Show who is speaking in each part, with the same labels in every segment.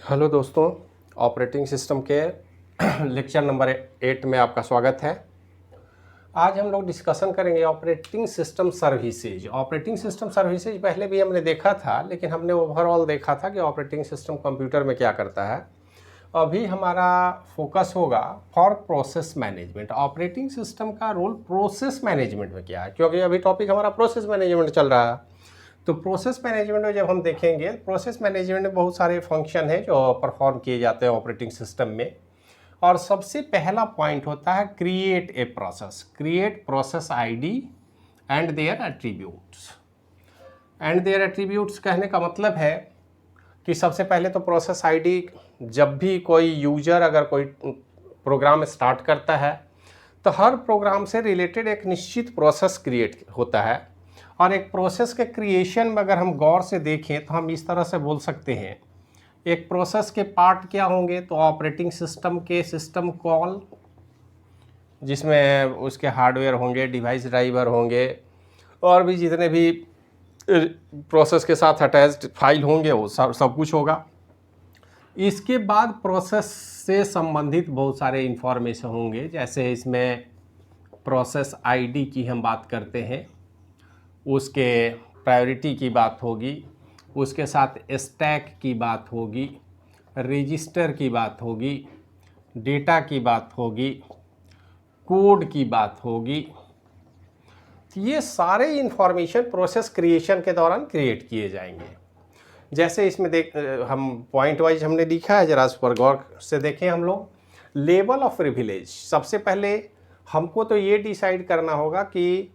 Speaker 1: Hello दोस्तों, operating system के lecture number 8 में आपका स्वागत है। आज हम लोग डिस्कशन करेंगे operating system services. Operating system services पहले भी हमने देखा था, लेकिन हमने ओवरऑल देखा था कि ऑपरेटिंग सिस्टम कंप्यूटर में क्या करता है। अभी हमारा फोकस होगा for process management. Operating system का रोल प्रोसेस मैनेजमेंट में क्या है, क्योंकि अभी टॉपिक हमारा प्रोसेस मैनेजमेंट चल रहा है। तो प्रोसेस मैनेजमेंट में जब हम देखेंगे, प्रोसेस मैनेजमेंट में बहुत सारे फंक्शन हैं जो परफॉर्म किए जाते हैं ऑपरेटिंग सिस्टम में। और सबसे पहला पॉइंट होता है create a process. Create process ID and their attributes. And their attributes कहने का मतलब है कि सबसे पहले तो प्रोसेस आईडी, जब भी कोई यूजर अगर कोई प्रोग्राम स्टार्ट करता है तो हर प्रोग्राम से रिलेटेड एक निश्चित प्रोसेस क्रिएट होता है। और एक प्रोसेस के क्रिएशन में अगर हम गौर से देखें तो हम इस तरह से बोल सकते हैं, एक प्रोसेस के पार्ट क्या होंगे, तो ऑपरेटिंग सिस्टम के सिस्टम कॉल, जिसमें उसके हार्डवेयर होंगे, डिवाइस ड्राइवर होंगे, और भी जितने भी प्रोसेस के साथ अटैच्ड फाइल होंगे वो सब कुछ होगा। इसके बाद प्रोसेस से संबंधित बहुत सारे इंफॉर्मेशन होंगे, जैसे इसमें प्रोसेस आईडी की हम बात करते हैं, उसके प्रायोरिटी की बात होगी, उसके साथ स्टैक की बात होगी, रजिस्टर की बात होगी, डेटा की बात होगी, कोड की बात होगी। ये सारे इंफॉर्मेशन प्रोसेस क्रिएशन के दौरान क्रिएट किए जाएंगे। जैसे इसमें हम पॉइंट वाइज हमने लिखा है, जरा इस पर गौर से देखें हम लोग। लेवल ऑफ प्रिविलेज, सबसे पहले हमको तो ये डिसाइड करना होगा कि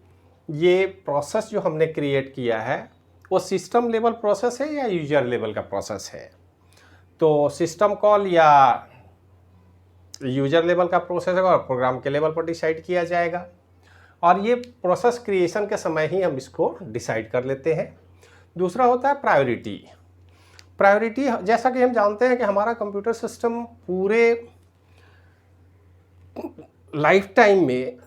Speaker 1: ये प्रोसेस जो हमने क्रिएट किया है वो सिस्टम लेवल प्रोसेस है या यूजर लेवल का प्रोसेस है। तो सिस्टम कॉल या यूजर लेवल का प्रोसेस है और प्रोग्राम के लेवल पर डिसाइड किया जाएगा। और ये प्रोसेस क्रिएशन के समय ही हम इसको डिसाइड कर लेते हैं। दूसरा होता है प्रायोरिटी। प्रायोरिटी, जैसा कि हम जानते हैं कि हमारा कंप्यूटर सिस्टम पूरे लाइफ टाइम में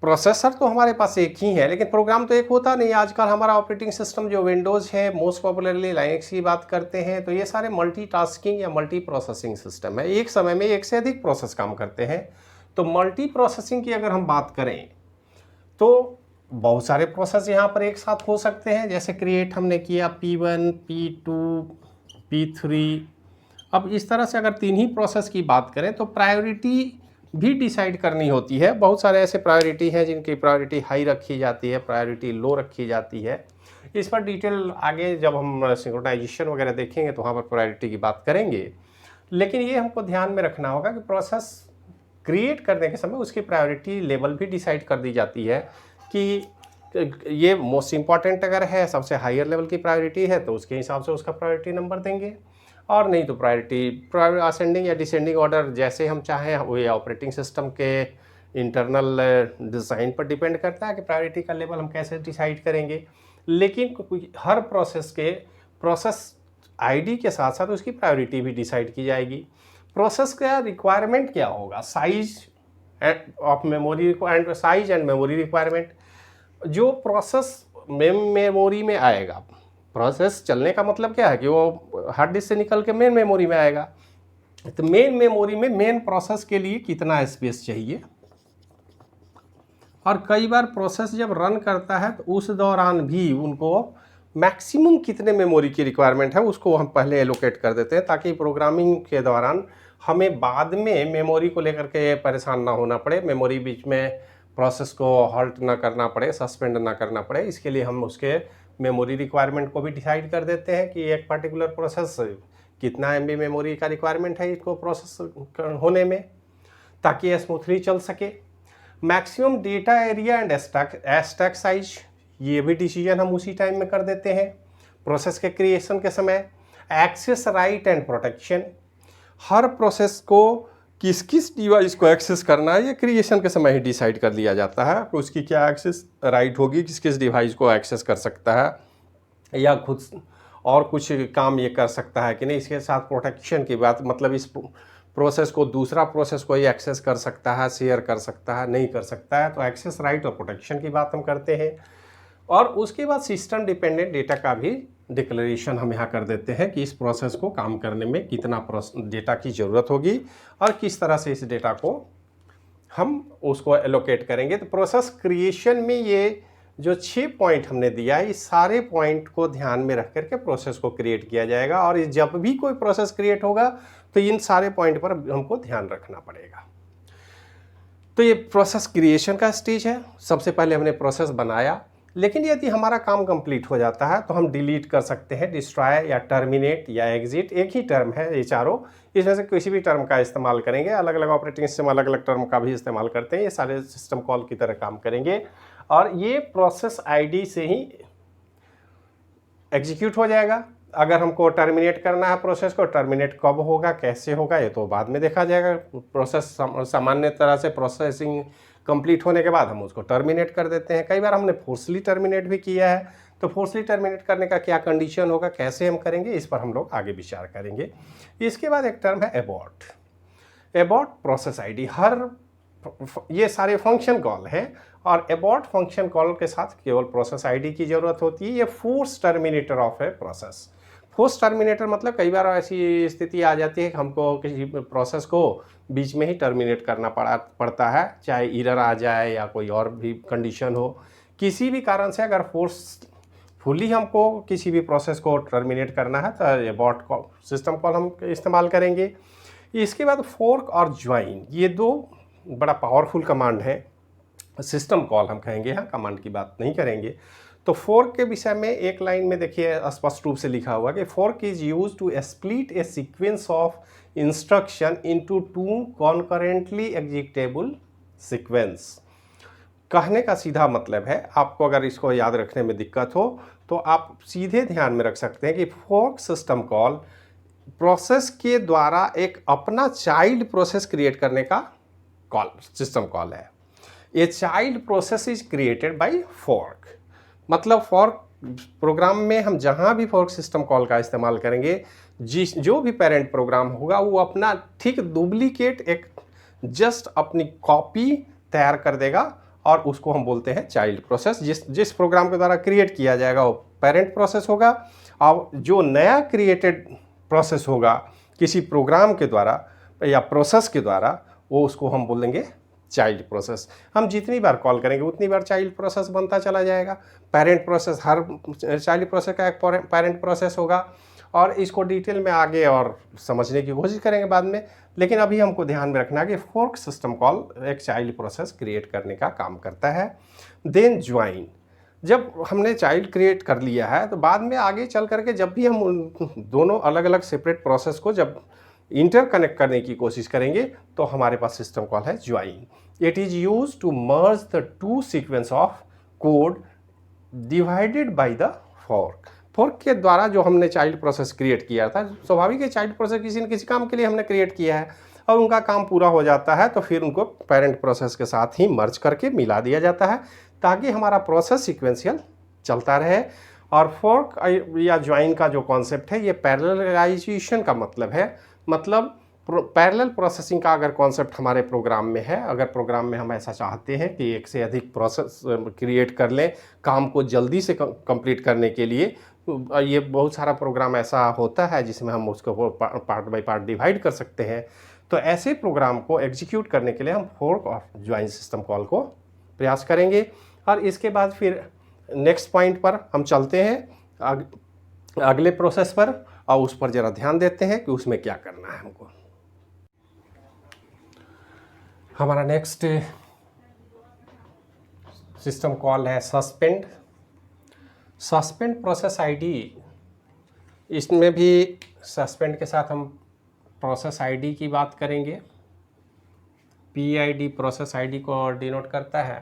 Speaker 1: प्रोसेसर तो हमारे पास एक ही है, लेकिन प्रोग्राम तो एक होता नहीं। आजकल हमारा ऑपरेटिंग सिस्टम जो विंडोज़ है, मोस्ट पॉपुलरली लाइनक्स की बात करते हैं, तो ये सारे मल्टीटास्किंग या मल्टी प्रोसेसिंग सिस्टम है। एक समय में एक से अधिक प्रोसेस काम करते हैं। तो मल्टी प्रोसेसिंग की अगर हम बात करें तो बहुत सारे प्रोसेस यहाँ पर एक साथ हो सकते हैं। जैसे क्रिएट हमने किया P1, P2, P3। अब इस तरह से अगर तीन ही प्रोसेस की बात करें तो प्रायोरिटी भी डिसाइड करनी होती है। बहुत सारे ऐसे प्रायोरिटी हैं जिनकी प्रायोरिटी हाई रखी जाती है, प्रायोरिटी लो रखी जाती है। इस पर डिटेल आगे जब हम सिंक्रोनाइजेशन वगैरह देखेंगे तो वहाँ पर प्रायोरिटी की बात करेंगे। लेकिन ये हमको ध्यान में रखना होगा कि प्रोसेस क्रिएट करने के समय उसकी प्रायोरिटी लेवल भी डिसाइड कर दी जाती है कि ये मोस्ट इम्पॉर्टेंट अगर है, सबसे हायर लेवल की प्रायोरिटी है, तो उसके हिसाब से उसका प्रायोरिटी नंबर देंगे। और नहीं तो प्रायोरिटी असेंडिंग या डिसेंडिंग ऑर्डर जैसे हम चाहें, वो ऑपरेटिंग सिस्टम के इंटरनल डिज़ाइन पर डिपेंड करता है कि प्रायोरिटी का लेवल हम कैसे डिसाइड करेंगे। लेकिन हर प्रोसेस के प्रोसेस आईडी के साथ साथ उसकी प्रायोरिटी भी डिसाइड की जाएगी। प्रोसेस का रिक्वायरमेंट क्या होगा, size of memory and size and memory requirement. जो प्रोसेस मेमोरी में आएगा, प्रोसेस चलने का मतलब क्या है कि वो हार्ड डिस्क से निकल के मेन मेमोरी में आएगा। तो मेन मेमोरी में मेन प्रोसेस के लिए कितना स्पेस चाहिए, और कई बार प्रोसेस जब रन करता है तो उस दौरान भी उनको मैक्सिमम कितने मेमोरी की रिक्वायरमेंट है उसको हम पहले एलोकेट कर देते हैं, ताकि प्रोग्रामिंग के दौरान हमें बाद में मेमोरी को लेकर के परेशान ना होना पड़े, मेमोरी बीच में प्रोसेस को हॉल्ट ना करना पड़े, सस्पेंड ना करना पड़े। इसके लिए हम उसके मेमोरी रिक्वायरमेंट को भी डिसाइड कर देते हैं कि एक पर्टिकुलर प्रोसेस कितना MB मेमोरी का रिक्वायरमेंट है इसको प्रोसेस होने में, ताकि ये स्मूथली चल सके। Maximum data area and stack size, ये भी डिसीजन हम उसी टाइम में कर देते हैं प्रोसेस के क्रिएशन के समय। एक्सेस राइट एंड प्रोटेक्शन, हर प्रोसेस को किस किस डिवाइस को एक्सेस करना है ये क्रिएशन के समय ही डिसाइड कर लिया जाता है कि उसकी क्या एक्सेस राइट होगी, किस किस डिवाइस को एक्सेस कर सकता है या खुद और कुछ काम ये कर सकता है कि नहीं। इसके साथ प्रोटेक्शन की बात, मतलब इस प्रोसेस को दूसरा प्रोसेस कोई एक्सेस कर सकता है, शेयर कर सकता है, नहीं कर सकता है। तो एक्सेस राइट और प्रोटेक्शन की बात हम करते हैं। और उसके बाद सिस्टम डिपेंडेंट डेटा का भी डिक्लेरेशन हम यहाँ कर देते हैं कि इस प्रोसेस को काम करने में कितना डेटा की ज़रूरत होगी और किस तरह से इस डेटा को हम उसको एलोकेट करेंगे। तो प्रोसेस क्रिएशन में ये जो 6 पॉइंट हमने दिया है, इस सारे पॉइंट को ध्यान में रख करके प्रोसेस को क्रिएट किया जाएगा और जब भी कोई प्रोसेस क्रिएट होगा तो इन सारे पॉइंट पर हमको ध्यान रखना पड़ेगा। तो ये प्रोसेस क्रिएशन का स्टेज है। सबसे पहले हमने प्रोसेस बनाया, लेकिन यदि हमारा काम कंप्लीट हो जाता है तो हम डिलीट कर सकते हैं, डिस्ट्रॉय या टर्मिनेट या एग्जिट, एक ही टर्म है ये चारों। इसमें से किसी भी टर्म का इस्तेमाल करेंगे। अलग अलग ऑपरेटिंग सिस्टम अलग अलग टर्म का भी इस्तेमाल करते हैं। ये सारे सिस्टम कॉल की तरह काम करेंगे और ये प्रोसेस आईडी से ही एग्जीक्यूट हो जाएगा। अगर हमको टर्मिनेट करना है प्रोसेस को, टर्मिनेट कब होगा, कैसे होगा, ये तो बाद में देखा जाएगा। प्रोसेस सामान्य तरह से प्रोसेसिंग कंप्लीट होने के बाद हम उसको टर्मिनेट कर देते हैं। कई बार हमने फोर्सली टर्मिनेट भी किया है, तो फोर्सली टर्मिनेट करने का क्या कंडीशन होगा, कैसे हम करेंगे, इस पर हम लोग आगे विचार करेंगे। इसके बाद एक टर्म है एबॉर्ट। एबॉर्ट प्रोसेस आईडी, ये सारे फंक्शन कॉल हैं और एबॉर्ट फंक्शन कॉल के साथ केवल प्रोसेस आईडी की ज़रूरत होती है। ये force terminator of a process. Force terminator मतलब कई बार ऐसी स्थिति आ जाती है कि हमको किसी प्रोसेस को बीच में ही टर्मिनेट करना पड़ता है, चाहे एरर आ जाए या कोई और भी कंडीशन हो। किसी भी कारण से अगर फोर्सफुली हमको किसी भी प्रोसेस को टर्मिनेट करना है तो एबॉर्ट सिस्टम कॉल हम इस्तेमाल करेंगे। इसके बाद फोर्क और ज्वाइन, ये दो बड़ा पावरफुल कमांड है। सिस्टम कॉल हम कहेंगे, यहाँ कमांड की बात नहीं करेंगे। तो फोर्क के विषय में एक लाइन में देखिए स्पष्ट रूप से लिखा हुआ कि fork is use to split a sequence of instruction into 2 concurrently executable sequence. कहने का सीधा मतलब है, आपको अगर इसको याद रखने में दिक्कत हो तो आप सीधे ध्यान में रख सकते हैं कि फोर्क सिस्टम कॉल प्रोसेस के द्वारा एक अपना चाइल्ड प्रोसेस क्रिएट करने का कॉल सिस्टम कॉल है। A child process is created by fork. मतलब फोर्क प्रोग्राम में हम जहाँ भी फोर्क सिस्टम कॉल का इस्तेमाल करेंगे, जो भी पेरेंट प्रोग्राम होगा वो अपना ठीक डुप्लीकेट एक जस्ट अपनी कॉपी तैयार कर देगा और उसको हम बोलते हैं चाइल्ड प्रोसेस। जिस प्रोग्राम के द्वारा क्रिएट किया जाएगा वो पेरेंट प्रोसेस होगा और जो नया क्रिएटेड प्रोसेस होगा किसी प्रोग्राम के द्वारा या प्रोसेस के द्वारा, वो उसको हम बोलेंगे चाइल्ड प्रोसेस। हम जितनी बार कॉल करेंगे उतनी बार चाइल्ड प्रोसेस बनता चला जाएगा। Parent process, her child process का एक पेरेंट प्रोसेस होगा और इसको डिटेल में आगे और समझने की कोशिश करेंगे बाद में। लेकिन अभी हमको ध्यान में रखना है कि फोर्क सिस्टम कॉल एक चाइल्ड प्रोसेस क्रिएट करने का काम करता है। देन ज्वाइन, जब हमने चाइल्ड क्रिएट कर लिया है तो बाद में आगे चल करके जब भी हम उन दोनों अलग अलग सेपरेट प्रोसेस को जब इंटरकनेक्ट करने की कोशिश करेंगे तो हमारे पास सिस्टम कॉल है join. It is use to merge the 2 sequence of code divided by the fork. Fork के द्वारा जो हमने चाइल्ड प्रोसेस क्रिएट किया था, स्वाभाविक है चाइल्ड प्रोसेस किसी न किसी काम के लिए हमने क्रिएट किया है और उनका काम पूरा हो जाता है तो फिर उनको पेरेंट प्रोसेस के साथ ही मर्ज करके मिला दिया जाता है ताकि हमारा प्रोसेस सीक्वेंशियल चलता रहे। और फोर्क या ज्वाइन का जो कॉन्सेप्ट है ये पैरेललाइजेशन का मतलब है। मतलब पैरेलल प्रोसेसिंग का अगर कॉन्सेप्ट हमारे प्रोग्राम में है, अगर प्रोग्राम में हम ऐसा चाहते हैं कि एक से अधिक प्रोसेस क्रिएट कर लें काम को जल्दी से कंप्लीट करने के लिए, ये बहुत सारा प्रोग्राम ऐसा होता है जिसमें हम उसको पार्ट बाय पार्ट डिवाइड कर सकते हैं। तो ऐसे प्रोग्राम को एग्जीक्यूट करने के लिए हम फोर्क और ज्वाइन सिस्टम कॉल को प्रयास करेंगे। और इसके बाद फिर नेक्स्ट पॉइंट पर हम चलते हैं अगले प्रोसेस पर और उस पर ज़रा ध्यान देते हैं कि उसमें क्या करना है हमको। हमारा नेक्स्ट सिस्टम कॉल है सस्पेंड। सस्पेंड प्रोसेस आईडी, इसमें भी सस्पेंड के साथ हम प्रोसेस आईडी की बात करेंगे। PID प्रोसेस आईडी को डिनोट करता है।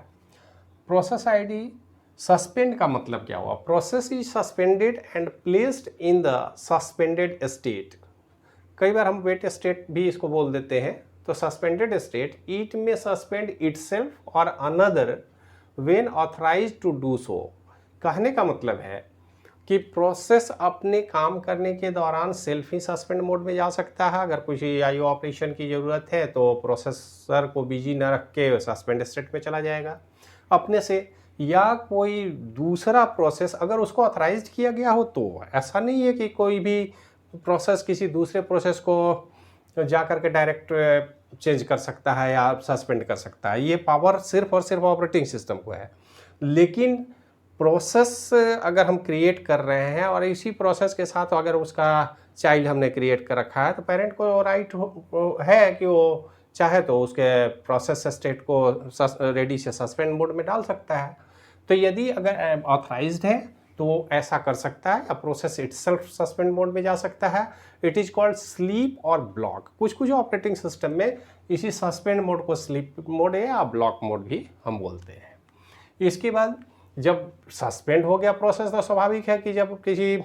Speaker 1: प्रोसेस आईडी सस्पेंड का मतलब क्या हुआ? Process is suspended and placed in the suspended state. कई बार हम वेट स्टेट भी इसको बोल देते हैं। तो suspended state, it may suspend itself और another when authorised to do so. कहने का मतलब है कि प्रोसेस अपने काम करने के दौरान सेल्फ ही सस्पेंड मोड में जा सकता है। अगर कुछ IO ऑपरेशन की ज़रूरत है तो प्रोसेसर को बिजी न रख के सस्पेंड स्टेट में चला जाएगा। अपने से या कोई दूसरा प्रोसेस अगर उसको ऑथराइज्ड किया गया हो, तो ऐसा नहीं है कि कोई भी प्रोसेस किसी दूसरे प्रोसेस को जा कर के डायरेक्ट चेंज कर सकता है या सस्पेंड कर सकता है। ये पावर सिर्फ और सिर्फ ऑपरेटिंग सिस्टम को है। लेकिन प्रोसेस अगर हम क्रिएट कर रहे हैं और इसी प्रोसेस के साथ अगर उसका चाइल्ड हमने क्रिएट कर रखा है, तो पेरेंट को राइट है कि वो चाहे तो उसके प्रोसेस स्टेट को रेडी से सस्पेंड मोड में डाल सकता है। तो यदि अगर ऑथराइज्ड है तो ऐसा कर सकता है, या प्रोसेस इटसेल्फ सस्पेंड मोड में जा सकता है। इट इज कॉल्ड स्लीप और ब्लॉक। कुछ कुछ ऑपरेटिंग सिस्टम में इसी सस्पेंड मोड को स्लीप मोड या ब्लॉक मोड भी हम बोलते हैं। इसके बाद जब सस्पेंड हो गया प्रोसेस, तो स्वाभाविक है कि जब किसी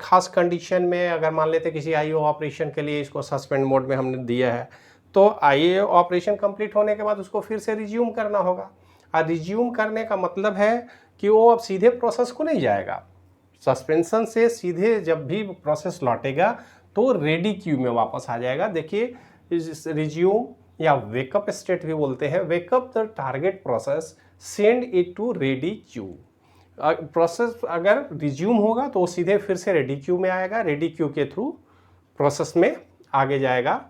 Speaker 1: खास कंडीशन में अगर मान लेते किसी आईओ ऑपरेशन के लिए इसको सस्पेंड मोड में हमने दिया है, तो आईओ ऑपरेशन कंप्लीट होने के बाद उसको फिर से रिज्यूम करना होगा। और रिज्यूम करने का मतलब है कि वो अब सीधे प्रोसेस को नहीं जाएगा। सस्पेंशन से सीधे जब भी प्रोसेस लौटेगा तो रेडी क्यू में वापस आ जाएगा। देखिए, रिज्यूम या वेकअप स्टेट भी बोलते हैं। Wake up the target process, send it to ready queue. Process अगर रिज्यूम होगा तो वो सीधे फिर से रेडी क्यू में आएगा। रेडी क्यू के थ्रू प्रोसेस में आगे जाएगा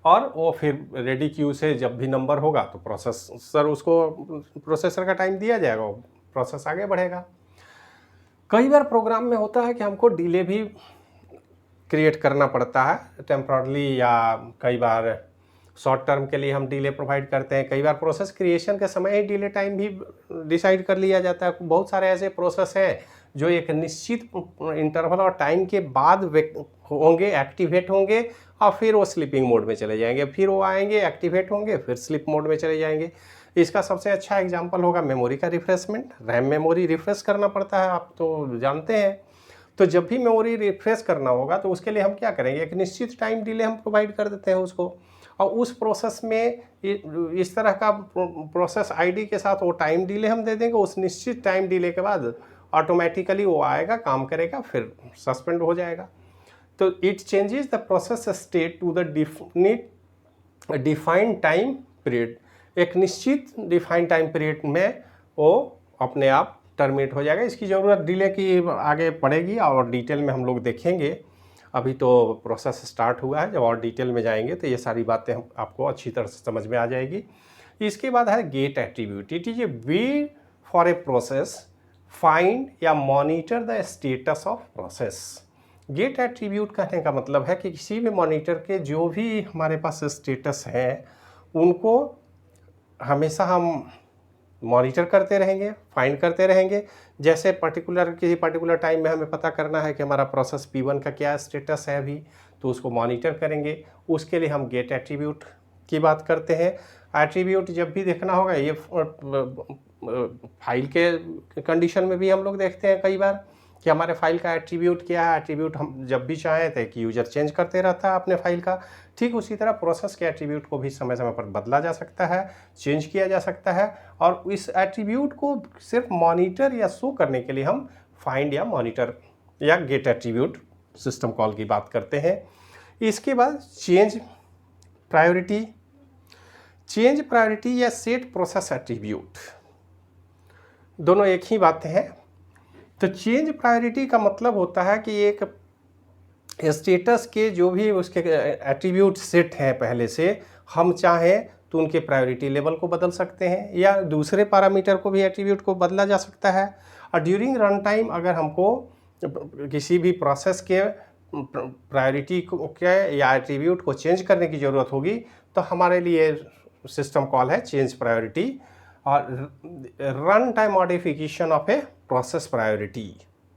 Speaker 1: और वो फिर रेडी क्यू से जब भी नंबर होगा तो प्रोसेसर उसको प्रोसेसर का टाइम दिया जाएगा, प्रोसेस आगे बढ़ेगा। कई बार प्रोग्राम में होता है कि हमको डिले भी क्रिएट करना पड़ता है टेम्पररी, या कई बार शॉर्ट टर्म के लिए हम डिले प्रोवाइड करते हैं। कई बार प्रोसेस क्रिएशन के समय ही डिले टाइम भी डिसाइड कर लिया जाता है। बहुत सारे ऐसे प्रोसेस हैं जो एक निश्चित इंटरवल और टाइम के बाद होंगे, एक्टिवेट होंगे और फिर वो स्लीपिंग मोड में चले जाएंगे, फिर वो आएंगे, एक्टिवेट होंगे, फिर स्लीप मोड में चले जाएंगे। इसका सबसे अच्छा एग्जांपल होगा मेमोरी का रिफ्रेशमेंट। रैम मेमोरी रिफ्रेश करना पड़ता है, आप तो जानते हैं। तो जब भी मेमोरी रिफ्रेश करना होगा तो उसके लिए हम क्या करेंगे, एक निश्चित टाइम डिले हम प्रोवाइड कर देते हैं उसको, और उस प्रोसेस में इस तरह का प्रोसेस आईडी के साथ वो टाइम डिले हम दे देंगे। उस निश्चित टाइम डिले के बाद ऑटोमेटिकली वो आएगा, काम करेगा, फिर सस्पेंड हो जाएगा। तो it changes the process state to the defined time period. एक निश्चित डिफाइंड टाइम पीरियड में वो अपने आप टर्मिनेट हो जाएगा। इसकी ज़रूरत डिले की आगे पड़ेगी और डिटेल में हम लोग देखेंगे। अभी तो प्रोसेस स्टार्ट हुआ है, जब और डिटेल में जाएंगे तो ये सारी बातें हम आपको अच्छी तरह से समझ में आ जाएगी। इसके बाद है get attribute. It is a way for a process find या monitor the status of process. Get attribute कहने का मतलब है कि किसी भी मॉनिटर के जो भी हमारे पास स्टेटस है उनको हमेशा हम मॉनिटर करते रहेंगे, फाइंड करते रहेंगे। जैसे किसी पर्टिकुलर टाइम में हमें पता करना है कि हमारा प्रोसेस P1 का क्या स्टेटस है अभी, तो उसको मॉनिटर करेंगे। उसके लिए हम गेट एट्रीब्यूट की बात करते हैं। एट्रीब्यूट जब भी देखना होगा, ये फाइल के कंडीशन में भी हम लोग देखते हैं कई बार कि हमारे फाइल का एट्रीब्यूट क्या है। एट्रीब्यूट हम जब भी चाहें तो कि यूजर चेंज करते रहता है अपने फाइल का। ठीक उसी तरह प्रोसेस के एट्रीब्यूट को भी समय समय पर बदला जा सकता है, चेंज किया जा सकता है, और इस एट्रीब्यूट को सिर्फ मॉनिटर या शो करने के लिए हम फाइंड या मॉनिटर या गेट एट्रीब्यूट सिस्टम कॉल की बात करते हैं। इसके बाद चेंज प्रायोरिटी। चेंज प्रायोरिटी या सेट प्रोसेस एट्रीब्यूट दोनों एक ही बातें हैं। तो चेंज प्रायोरिटी का मतलब होता है कि एक स्टेटस के जो भी उसके एट्रीब्यूट सेट हैं पहले से, हम चाहें तो उनके प्रायोरिटी लेवल को बदल सकते हैं या दूसरे पैरामीटर को भी एट्रीब्यूट को बदला जा सकता है। और ड्यूरिंग रन टाइम अगर हमको किसी भी प्रोसेस के प्रायोरिटी के या एट्रीब्यूट को चेंज करने की ज़रूरत होगी तो हमारे लिए सिस्टम कॉल है चेंज प्रायोरिटी। और run time modification of a process priority,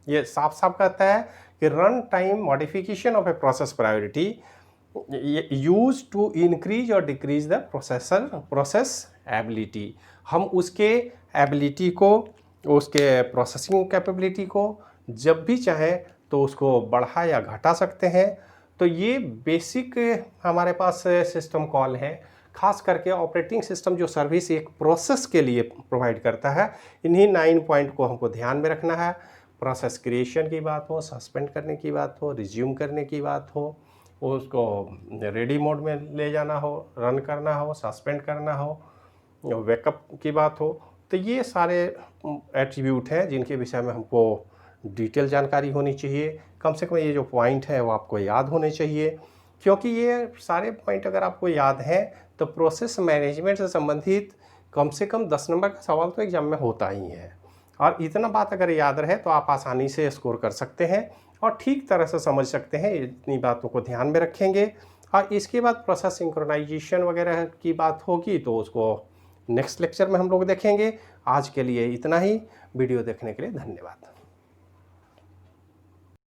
Speaker 1: ये साफ साफ कहता है कि run time modification of a process priority use to increase और डिक्रीज द प्रोसेस एबिलिटी। हम उसके एबिलिटी को, उसके प्रोसेसिंग कैपेबिलिटी को जब भी चाहें तो उसको बढ़ा या घटा सकते हैं। तो ये बेसिक हमारे पास सिस्टम कॉल है। खास करके ऑपरेटिंग सिस्टम जो सर्विस एक प्रोसेस के लिए प्रोवाइड करता है, इन्हीं 9 पॉइंट को हमको ध्यान में रखना है। प्रोसेस क्रिएशन की बात हो, सस्पेंड करने की बात हो, रिज्यूम करने की बात हो, उसको रेडी मोड में ले जाना हो, रन करना हो, सस्पेंड करना हो, बैकअप की बात हो, तो ये सारे एट्रीब्यूट हैं जिनके विषय में हमको डिटेल जानकारी होनी चाहिए। कम से कम ये जो पॉइंट है वो आपको याद होने चाहिए, क्योंकि ये सारे पॉइंट अगर आपको याद हैं तो प्रोसेस मैनेजमेंट से संबंधित कम से कम 10 नंबर का सवाल तो एग्जाम में होता ही है। और इतना बात अगर याद रहे तो आप आसानी से स्कोर कर सकते हैं और ठीक तरह से समझ सकते हैं। इतनी बातों को ध्यान में रखेंगे। और इसके बाद प्रोसेस सिंक्रोनाइजेशन वगैरह की बात होगी तो उसको नेक्स्ट लेक्चर में हम लोग देखेंगे। आज के लिए इतना ही। वीडियो देखने के लिए धन्यवाद।